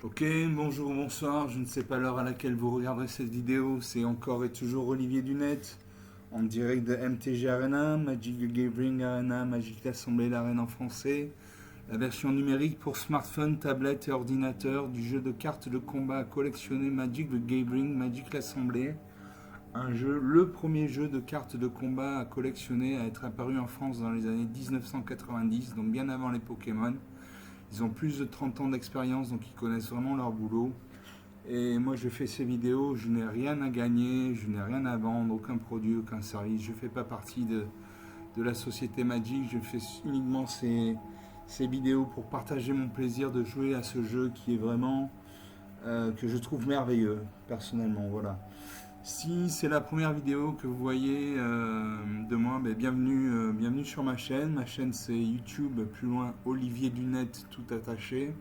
Ok, bonjour, bonsoir, je ne sais pas l'heure à laquelle vous regarderez cette vidéo, c'est encore et toujours Olivier Dunette, en direct de MTG Arena, Magic the Gathering Arena, Magic l'Assemblée l'Arène en français, la version numérique pour smartphone, tablette et ordinateur du jeu de cartes de combat à collectionner Magic the Gathering, Magic l'Assemblée, un jeu, le premier jeu de cartes de combat à collectionner à être apparu en France dans les années 1990, donc bien avant les Pokémon. Ils ont plus de 30 ans d'expérience, donc ils connaissent vraiment leur boulot. Et moi, je fais ces vidéos, je n'ai rien à gagner, je n'ai rien à vendre, aucun produit, aucun service. Je ne fais pas partie de la société Magic, je fais uniquement ces vidéos pour partager mon plaisir de jouer à ce jeu qui est vraiment, que je trouve merveilleux, personnellement. Voilà. Si c'est la première vidéo que vous voyez de moi, bienvenue, bienvenue sur ma chaîne. Ma chaîne c'est YouTube, plus loin Olivier Dunette, tout attaché.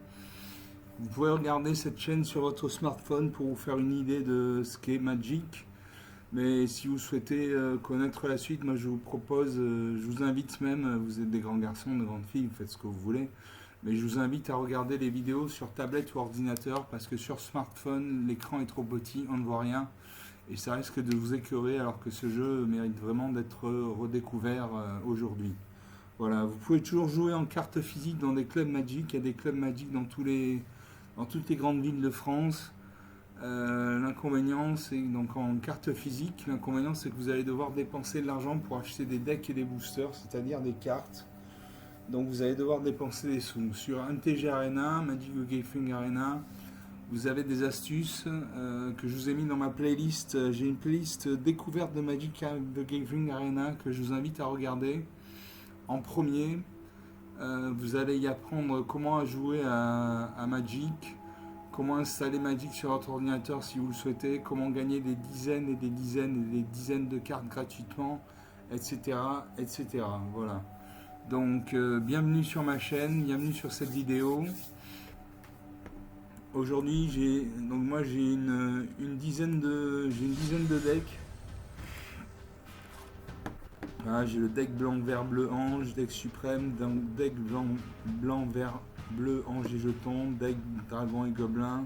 Vous pouvez regarder cette chaîne sur votre smartphone pour vous faire une idée de ce qu'est Magic. Mais si vous souhaitez connaître la suite, moi je vous propose, je vous invite même, vous êtes des grands garçons, des grandes filles, vous faites ce que vous voulez. Mais je vous invite à regarder les vidéos sur tablette ou ordinateur parce que sur smartphone, l'écran est trop petit, on ne voit rien. Et ça risque de vous écœurer alors que ce jeu mérite vraiment d'être redécouvert aujourd'hui. Voilà, vous pouvez toujours jouer en carte physique dans des clubs Magic. Il y a des clubs Magic dans toutes les grandes villes de France. L'inconvénient, c'est donc en carte physique, l'inconvénient c'est que vous allez devoir dépenser de l'argent pour acheter des decks et des boosters, c'est-à-dire des cartes. Donc vous allez devoir dépenser des sous. Sur MTG Arena, Magic the Gathering Arena, vous avez des astuces que je vous ai mis dans ma playlist. J'ai une playlist découverte de Magic the Gathering Arena que je vous invite à regarder. En premier, vous allez y apprendre comment jouer à Magic, comment installer Magic sur votre ordinateur si vous le souhaitez, comment gagner des dizaines et des dizaines et des dizaines de cartes gratuitement, etc. etc. Voilà. Donc, bienvenue sur ma chaîne, bienvenue sur cette vidéo. Aujourd'hui, j'ai une dizaine de decks. Voilà, j'ai le deck blanc vert bleu ange, deck suprême, deck blanc vert bleu ange et jetons, deck dragon et gobelin,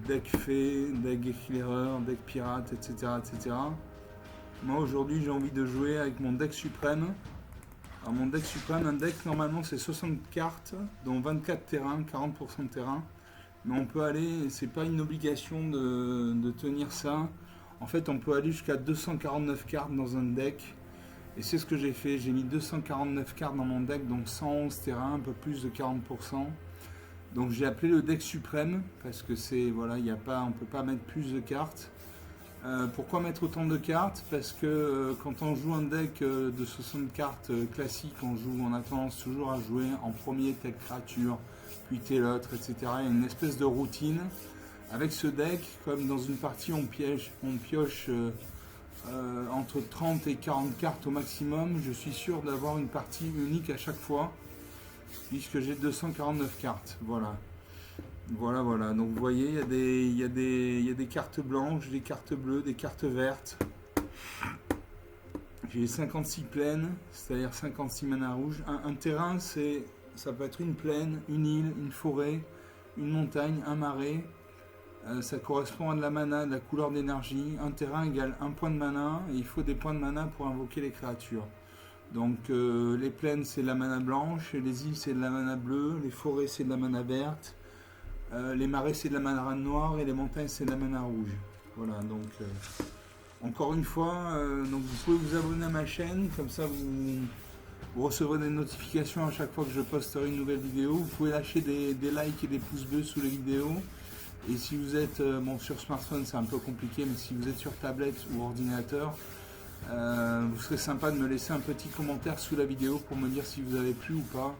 deck fée, deck éclaireur, deck pirate, etc., etc. Moi aujourd'hui j'ai envie de jouer avec mon deck suprême. Alors mon deck suprême, un deck normalement c'est 60 cartes, dont 24 terrains, 40% de terrain. Mais on peut aller, c'est pas une obligation de tenir ça. En fait, on peut aller jusqu'à 249 cartes dans un deck. Et c'est ce que j'ai fait. J'ai mis 249 cartes dans mon deck, donc 111 terrains, un peu plus de 40%. Donc j'ai appelé le deck suprême parce que c'est voilà, il y a pas, on peut pas mettre plus de cartes. Pourquoi mettre autant de cartes? Parce que quand on joue un deck de 60 cartes classique, on a tendance toujours à jouer en premier telle créature, puis telle autre, etc. Il y a une espèce de routine. Avec ce deck, comme dans une partie on pioche entre 30 et 40 cartes au maximum, je suis sûr d'avoir une partie unique à chaque fois, puisque j'ai 249 cartes. Voilà. Voilà. Donc vous voyez, il y a des cartes blanches, des cartes bleues, des cartes vertes. J'ai 56 plaines, c'est-à-dire 56 mana rouges. Un terrain, ça peut être une plaine, une île, une forêt, une montagne, un marais. Ça correspond à de la mana, de la couleur d'énergie. Un terrain égale un point de mana, et il faut des points de mana pour invoquer les créatures. Donc les plaines, c'est de la mana blanche, les îles, c'est de la mana bleue, les forêts, c'est de la mana verte. Les marais c'est de la mana noire et les montagnes c'est de la mana rouge. Voilà, donc encore une fois, donc vous pouvez vous abonner à ma chaîne, comme ça vous recevrez des notifications à chaque fois que je posterai une nouvelle vidéo. Vous pouvez lâcher des likes et des pouces bleus sous les vidéos. Et si vous êtes, bon sur smartphone c'est un peu compliqué, mais si vous êtes sur tablette ou ordinateur, vous serez sympa de me laisser un petit commentaire sous la vidéo pour me dire si vous avez plu ou pas,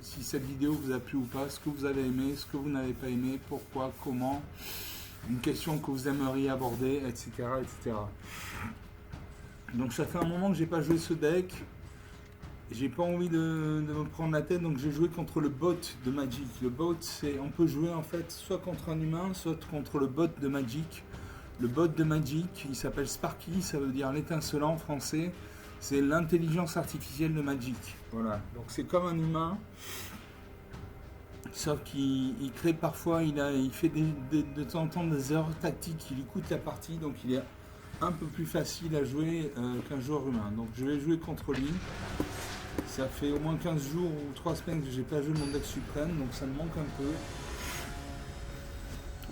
si cette vidéo vous a plu ou pas, ce que vous avez aimé, ce que vous n'avez pas aimé, pourquoi, comment, une question que vous aimeriez aborder, etc. etc. Donc ça fait un moment que j'ai pas joué ce deck, j'ai pas envie de me prendre la tête, donc j'ai joué contre le bot de Magic. Le bot, on peut jouer en fait soit contre un humain, soit contre le bot de Magic. Le bot de Magic, il s'appelle Sparky, ça veut dire l'étincelant en français. C'est l'intelligence artificielle de Magic. Voilà, donc c'est comme un humain Sauf qu'il crée parfois, il fait de temps en temps des erreurs tactiques qui lui coûtent la partie, donc il est un peu plus facile à jouer qu'un joueur humain. Donc je vais jouer contre lui. Ça fait au moins 15 jours ou 3 semaines que j'ai pas joué mon deck suprême, donc ça me manque un peu.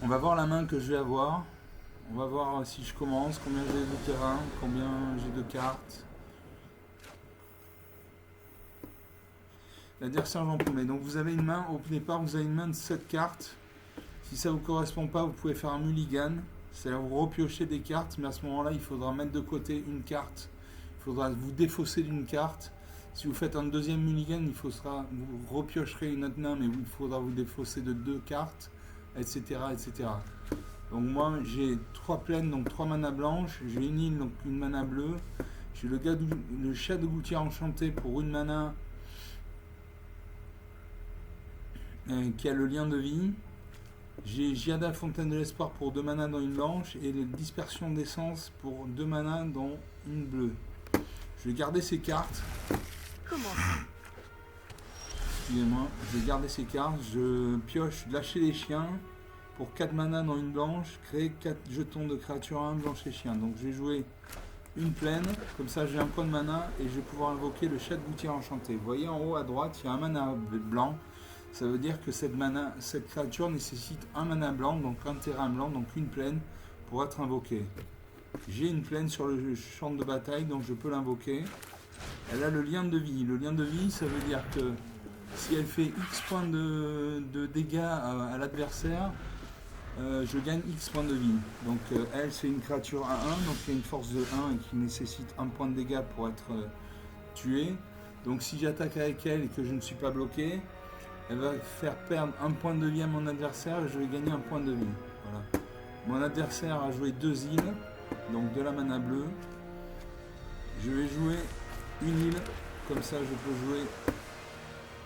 On va voir la main que je vais avoir. On va voir si je commence, combien j'ai de terrain, combien j'ai de cartes. L'adversaire j'en promets. Donc vous avez une main, au départ vous avez une main de 7 cartes. Si ça ne vous correspond pas, vous pouvez faire un mulligan. C'est-à-dire vous repiochez des cartes, mais à ce moment-là, il faudra mettre de côté une carte. Il faudra vous défausser d'une carte. Si vous faites un deuxième mulligan, vous repiocherez une autre main, mais il faudra vous défausser de 2 cartes, etc., etc. Donc moi, j'ai 3 plaines, donc 3 manas blanches. J'ai une île, donc une mana bleue. J'ai le chat de gouttière enchanté pour une mana qui a le lien de vie. J'ai Giada Fontaine de l'Espoir pour 2 manas dans une blanche et la dispersion d'essence pour 2 manas dans une bleue. Je vais garder ces cartes. Excusez-moi, je vais garder ces cartes. Je pioche lâcher les chiens pour 4 manas dans une blanche, créer 4 jetons de créatures 1 blanche et chien. Donc je vais jouer une plaine, comme ça j'ai un point de mana et je vais pouvoir invoquer le chat de gouttière enchanté. Vous voyez en haut à droite, il y a un mana blanc. Ça veut dire que cette créature nécessite un mana blanc, donc un terrain blanc, donc une plaine pour être invoquée. J'ai une plaine sur le champ de bataille, donc je peux l'invoquer. Elle a le lien de vie. Le lien de vie, ça veut dire que si elle fait X points de dégâts à l'adversaire, je gagne X points de vie. Donc elle, c'est une créature à 1, donc il y a une force de 1 et qui nécessite un point de dégâts pour être tuée. Donc si j'attaque avec elle et que je ne suis pas bloqué, elle va faire perdre un point de vie à mon adversaire et je vais gagner un point de vie. Voilà. Mon adversaire a joué 2 îles, donc de la mana bleue. Je vais jouer une île, comme ça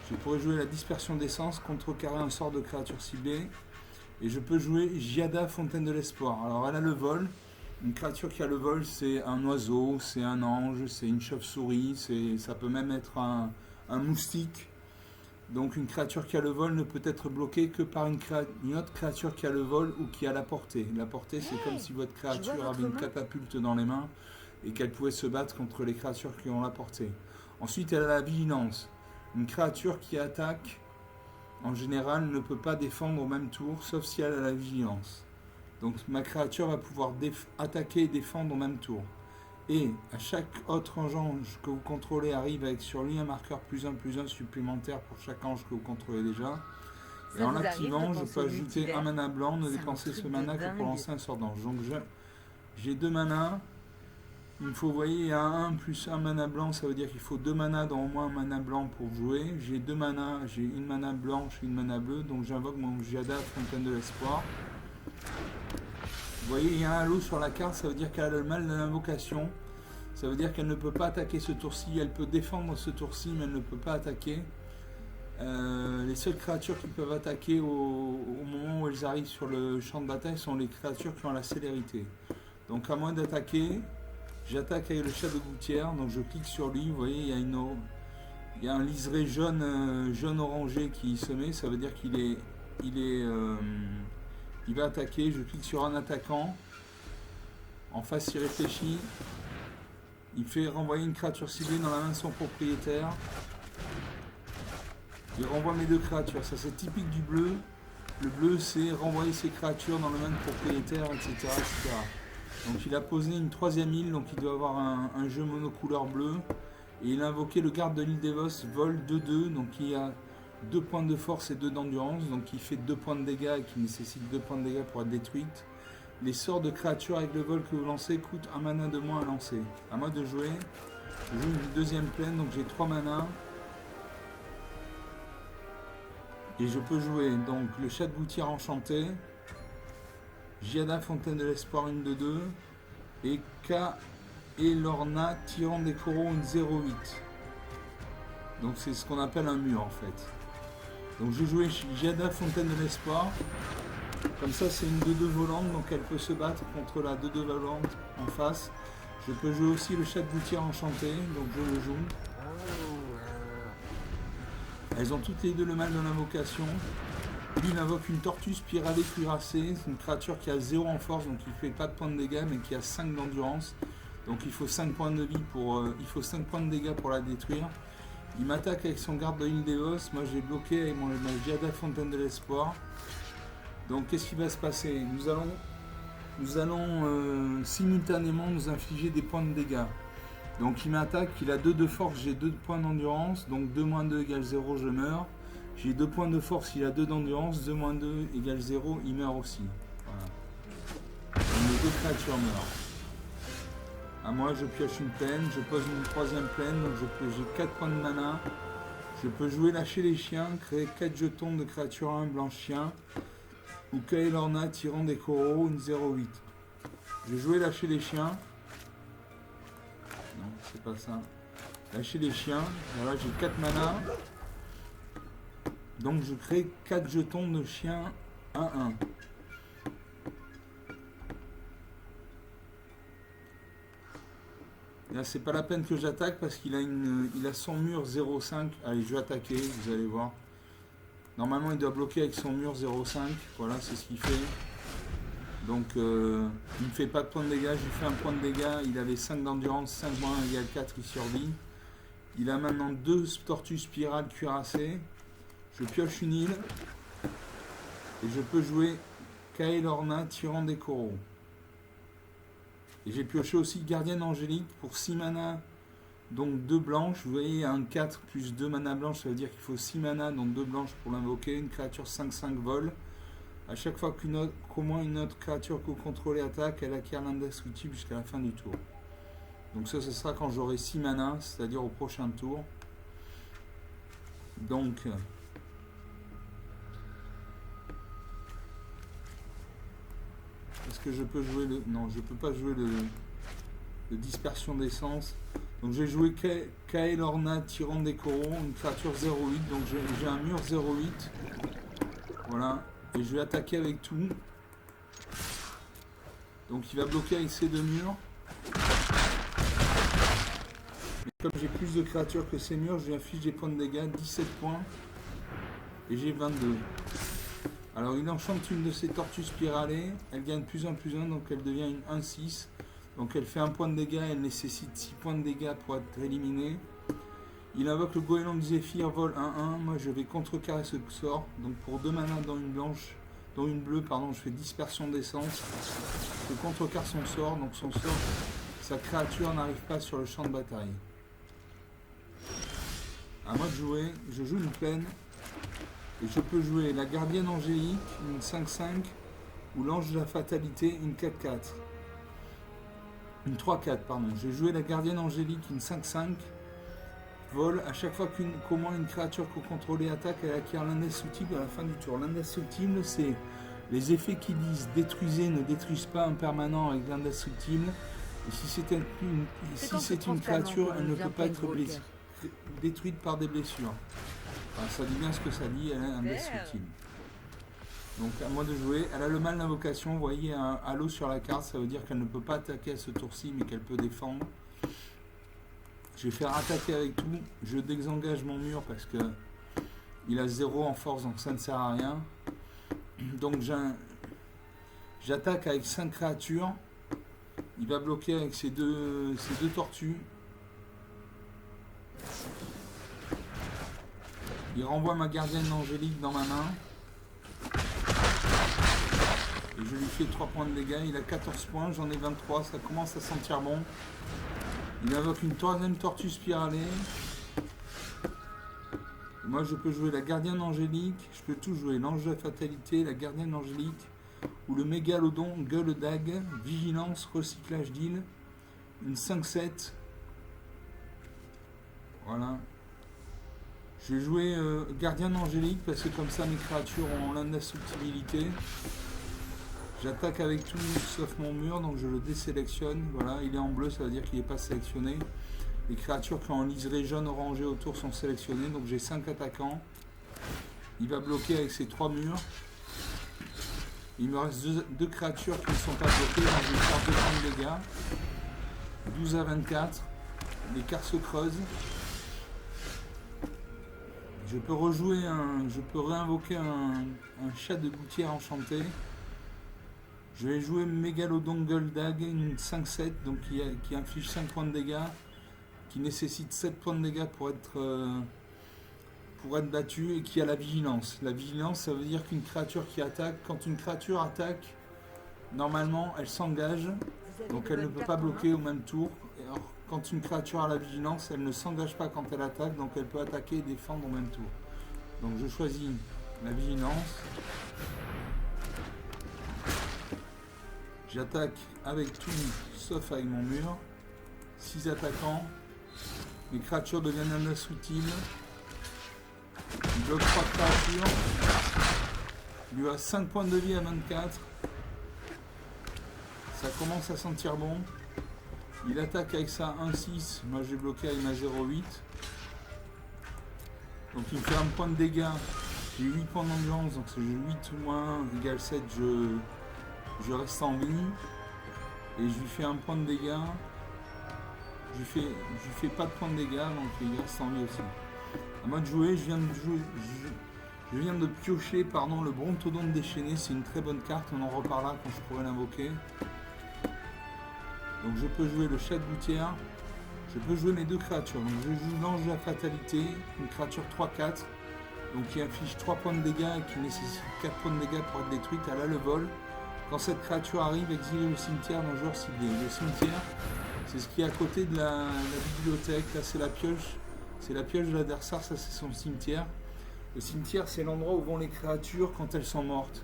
je pourrais jouer la dispersion d'essence, contrecarrer un sort de créature ciblée. Et je peux jouer Giada Fontaine de l'Espoir. Alors elle a le vol. Une créature qui a le vol, c'est un oiseau, c'est un ange, c'est une chauve-souris, ça peut même être un moustique. Donc une créature qui a le vol ne peut être bloquée que par une autre créature qui a le vol ou qui a la portée. La portée, c'est comme si votre créature avait une catapulte dans les mains et qu'elle pouvait se battre contre les créatures qui ont la portée. Ensuite, elle a la vigilance. Une créature qui attaque, en général, ne peut pas défendre au même tour, sauf si elle a la vigilance. Donc ma créature va pouvoir attaquer et défendre au même tour. Et à chaque autre ange que vous contrôlez arrive avec sur lui un marqueur +1/+1 supplémentaire pour chaque ange que vous contrôlez déjà. Et en l'activant, je peux ajouter un mana blanc, ne dépenser ce mana que pour lancer un sort d'ange. Donc j'ai 2 manas. Il me faut, vous voyez, il y a 1 plus 1 mana blanc, ça veut dire qu'il faut 2 manas dans au moins un mana blanc pour jouer. J'ai 2 manas, j'ai une mana blanche et une mana bleue, donc j'invoque mon Giada Fontaine de l'Espoir. Vous voyez, il y a un halo sur la carte, ça veut dire qu'elle a le mal de l'invocation. Ça veut dire qu'elle ne peut pas attaquer ce tour-ci. Elle peut défendre ce tour-ci, mais elle ne peut pas attaquer. Les seules créatures qui peuvent attaquer au moment où elles arrivent sur le champ de bataille sont les créatures qui ont la célérité. Donc à moins d'attaquer, j'attaque avec le chat de gouttière. Donc je clique sur lui. Vous voyez, il y a un liseré jaune orangé qui se met. Ça veut dire qu'il va attaquer. Je clique sur un attaquant. En face, il réfléchit. Il fait renvoyer une créature ciblée dans la main de son propriétaire. Il renvoie mes 2 créatures. Ça, c'est typique du bleu. Le bleu, c'est renvoyer ses créatures dans la main de propriétaire, etc., etc. Donc, il a posé une 3e île. Donc, il doit avoir un jeu monocouleur bleu. Et il a invoqué le garde de l'île d'Evos, vol 2/2. Donc, il a 2 points de force et 2 d'endurance. Donc, il fait 2 points de dégâts et qui nécessite 2 points de dégâts pour être détruite. Les sorts de créatures avec le vol que vous lancez coûtent 1 mana de moins à lancer. À moi de jouer. Je joue une 2e plaine, donc j'ai 3 manas. Et je peux jouer donc le chat de gouttière enchanté, Giada Fontaine de l'Espoir, une 2/2, et K et Lorna, tyran des coraux, une 0/8. Donc c'est ce qu'on appelle un mur en fait. Donc je jouais Giada Fontaine de l'Espoir. Comme ça, c'est une 2/2 volante, donc elle peut se battre contre la 2/2 volante en face. Je peux jouer aussi le chat de gouttière enchanté, donc je le joue. Elles ont toutes les deux le mal de l'invocation. Lui il invoque une tortue spiralée cuirassée. C'est une créature qui a 0 en force, donc il fait pas de points de dégâts, mais qui a 5 d'endurance. Donc il faut 5 points de vie pour. Il faut 5 points de dégâts pour la détruire. Il m'attaque avec son garde de l'île des Os. Moi j'ai bloqué avec ma Giada Fontaine de l'Espoir. Donc qu'est-ce qui va se passer? Nous allons simultanément nous infliger des points de dégâts. Donc il m'attaque, il a 2 de force, j'ai 2 points d'endurance, donc 2 moins 2 égale 0, je meurs. J'ai 2 points de force, il a 2 d'endurance, 2 moins 2 égale 0, il meurt aussi. Voilà. Donc les 2 créatures meurent. À moi je pioche une plaine, je pose une 3ème plaine, donc j'ai 4 points de mana. Je peux jouer lâcher les chiens, créer 4 jetons de créature 1 blanche chien. Ou Kaelorna tirant des coraux, une 0,8. Je vais jouer lâcher les chiens. Non, c'est pas ça. Lâcher les chiens. Voilà, j'ai 4 mana. Donc je crée 4 jetons de chiens 1-1. Là, c'est pas la peine que j'attaque parce qu'il a il a son mur 0,5. Allez, je vais attaquer, vous allez voir. Normalement, il doit bloquer avec son mur 0,5. Voilà, c'est ce qu'il fait. Donc, il ne fait pas de points de dégâts. Je lui fais un point de dégâts. Il avait 5 d'endurance, 5 moins 1 égale 4, il survit. Il a maintenant 2 tortues spirales cuirassées. Je pioche une île. Et je peux jouer Kaelorna, tirant des coraux. Et j'ai pioché aussi Gardienne Angélique pour 6 mana. Donc 2 blanches, vous voyez un 4 plus 2 mana blanches, ça veut dire qu'il faut 6 mana, donc 2 blanches pour l'invoquer, une créature 5-5 vol. À chaque fois qu'au moins une autre créature que vous contrôlez attaque, elle acquiert l'indestructible jusqu'à la fin du tour. Donc ça, ce sera quand j'aurai 6 mana, c'est-à-dire au prochain tour. Donc... est-ce que je peux jouer le... Non, je peux pas jouer le dispersion d'essence. Donc j'ai joué Kaelorna tirant des coraux, une créature 0,8. Donc j'ai un mur 0,8. Voilà. Et je vais attaquer avec tout. Donc il va bloquer avec ces 2 murs. Mais comme j'ai plus de créatures que ces murs, je lui affiche des points de dégâts, 17 points. Et j'ai 22. Alors il enchante une de ces tortues spiralées. Elle gagne plus 1 plus 1, donc elle devient une 1-6. Donc elle fait un point de dégâts, elle nécessite 6 points de dégâts pour être éliminée. Il invoque le goéland du Zéphyr, vol 1-1. Moi je vais contrecarrer ce sort. Donc pour 2 mana dans une blanche, dans une bleue, pardon, je fais dispersion d'essence. Je contrecarre son sort, donc son sort, sa créature n'arrive pas sur le champ de bataille. À moi de jouer, je joue une plaine. Et je peux jouer la Gardienne Angélique, une 5-5, ou l'Ange de la Fatalité, une 4-4. Une 3-4, pardon. J'ai joué la Gardienne Angélique, une 5-5. Vol, à chaque fois qu'au moins une créature que vous contrôlez attaque, elle acquiert l'indestructible à la fin du tour. L'indestructible, c'est les effets qui disent détruisez, ne détruisent pas un permanent avec l'indestructible. Et si c'est une créature, elle ne peut pas être détruite par des blessures. Enfin, ça dit bien ce que ça dit, elle est indestructible. Donc à moi de jouer. Elle a le mal d'invocation, vous voyez un halo sur la carte, ça veut dire qu'elle ne peut pas attaquer à ce tour-ci, mais qu'elle peut défendre. Je vais faire attaquer avec tout. Je désengage mon mur parce que il a 0 en force, donc ça ne sert à rien. Donc j'attaque avec 5 créatures. Il va bloquer avec ces deux tortues. Il renvoie ma Gardienne Angélique dans ma main. Et je lui fais 3 points de dégâts. Il a 14 points, j'en ai 23. Ça commence à sentir bon. Il invoque une 3ème tortue spiralée. Et moi, je peux jouer la Gardienne Angélique. Je peux tout jouer. L'Ange de la Fatalité, la Gardienne Angélique. Ou le Mégalodon, Gueule d'Ague. Vigilance, recyclage d'île. Une 5-7. Voilà. Je vais jouer Gardienne Angélique parce que comme ça mes créatures ont l'indestructibilité. J'attaque avec tout sauf mon mur, donc je le désélectionne. Voilà, il est en bleu, ça veut dire qu'il n'est pas sélectionné. Les créatures qui ont un liseré jaune orangé autour sont sélectionnées, donc j'ai 5 attaquants. Il va bloquer avec ses 3 murs. Il me reste 2 créatures qui ne sont pas bloquées, donc je vais faire 2 points de dégâts. 12 à 24. Les cartes se creusent. Je Je peux réinvoquer un chat de gouttière enchanté. Je vais jouer Megalodon Goldag, une 5-7, donc qui inflige 5 points de dégâts, qui nécessite 7 points de dégâts pour être battu et qui a la vigilance. La vigilance, ça veut dire qu'une créature qui attaque, quand une créature attaque, normalement elle s'engage, donc elle ne peut pas bloquer au même tour. Alors, quand une créature a la vigilance, elle ne s'engage pas quand elle attaque, donc elle peut attaquer et défendre au même tour. Donc je choisis la vigilance. J'attaque avec tout, sauf avec mon mur. 6 attaquants. Mes créatures deviennent indestructibles. Il bloque 3 créatures. Il lui a 5 points de vie à 24. Ça commence à sentir bon. Il attaque avec sa 1-6. Moi j'ai bloqué avec ma 0-8. Donc il me fait un point de dégâts. J'ai 8 points d'endurance. Donc c'est 8 moins 1 égale 7. Je reste en vie. Et je lui fais un point de dégâts. Je lui fais pas de point de dégâts. Donc il reste en vie aussi. À moi de jouer, je viens de piocher le Brontodonte déchaîné, c'est une très bonne carte, on en reparlera quand je pourrai l'invoquer. Donc je peux jouer le chat de gouttière, je peux jouer mes deux créatures. Donc je joue l'ange de la fatalité, une créature 3-4, donc qui inflige 3 points de dégâts et qui nécessite 4 points de dégâts pour être détruite. Elle a le vol. Quand cette créature arrive, exilez le cimetière d'un joueur ciblé. Le cimetière, c'est ce qui est à côté de la bibliothèque, là c'est la pioche. C'est la pioche de l'adversaire, ça c'est son cimetière. Le cimetière, c'est l'endroit où vont les créatures quand elles sont mortes.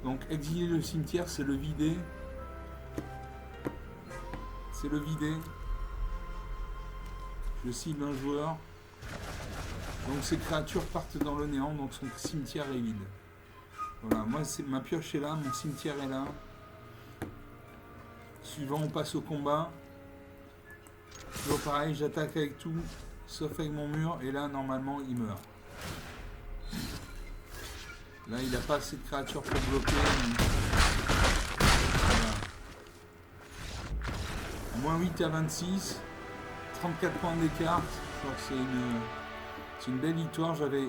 Donc exiler le cimetière, c'est le vider. C'est le vider. Je cible un joueur. Donc ces créatures partent dans le néant, donc son cimetière est vide. Voilà, moi ma pioche est là, mon cimetière est là. Suivant, on passe au combat. Toujours pareil, j'attaque avec tout, sauf avec mon mur, et là normalement il meurt. Là il n'a pas assez de créatures pour bloquer. Voilà. Moins 8 à 26, 34 points d'écart. Je crois que c'est une belle victoire. J'avais 1,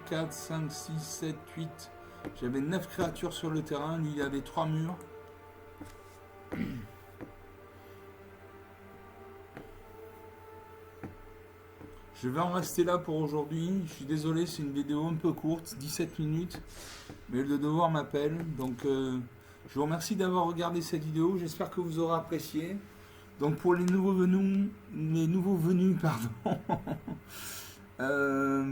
4, 5, 6, 7, 8. J'avais 9 créatures sur le terrain, lui il avait 3 murs. Je vais en rester là pour aujourd'hui. Je suis désolé, c'est une vidéo un peu courte, 17 minutes. Mais le devoir m'appelle. Donc je vous remercie d'avoir regardé cette vidéo. J'espère que vous aurez apprécié. Donc pour les nouveaux venus,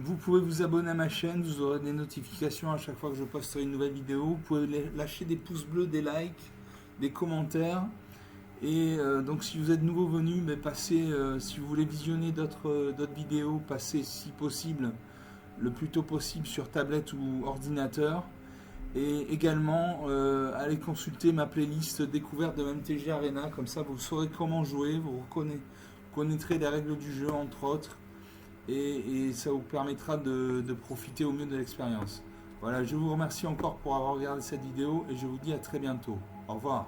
vous pouvez vous abonner à ma chaîne. Vous aurez des notifications à chaque fois que je posterai une nouvelle vidéo. Vous pouvez lâcher des pouces bleus, des likes, des commentaires. Et donc si vous êtes nouveau venu, passez, si vous voulez visionner d'autres vidéos, passez si possible le plus tôt possible sur tablette ou ordinateur. Et également allez consulter ma playlist découverte de MTG Arena, comme ça vous saurez comment jouer, vous connaîtrez les règles du jeu entre autres, et ça vous permettra de profiter au mieux de l'expérience. Voilà, je vous remercie encore pour avoir regardé cette vidéo et je vous dis à très bientôt. Au revoir.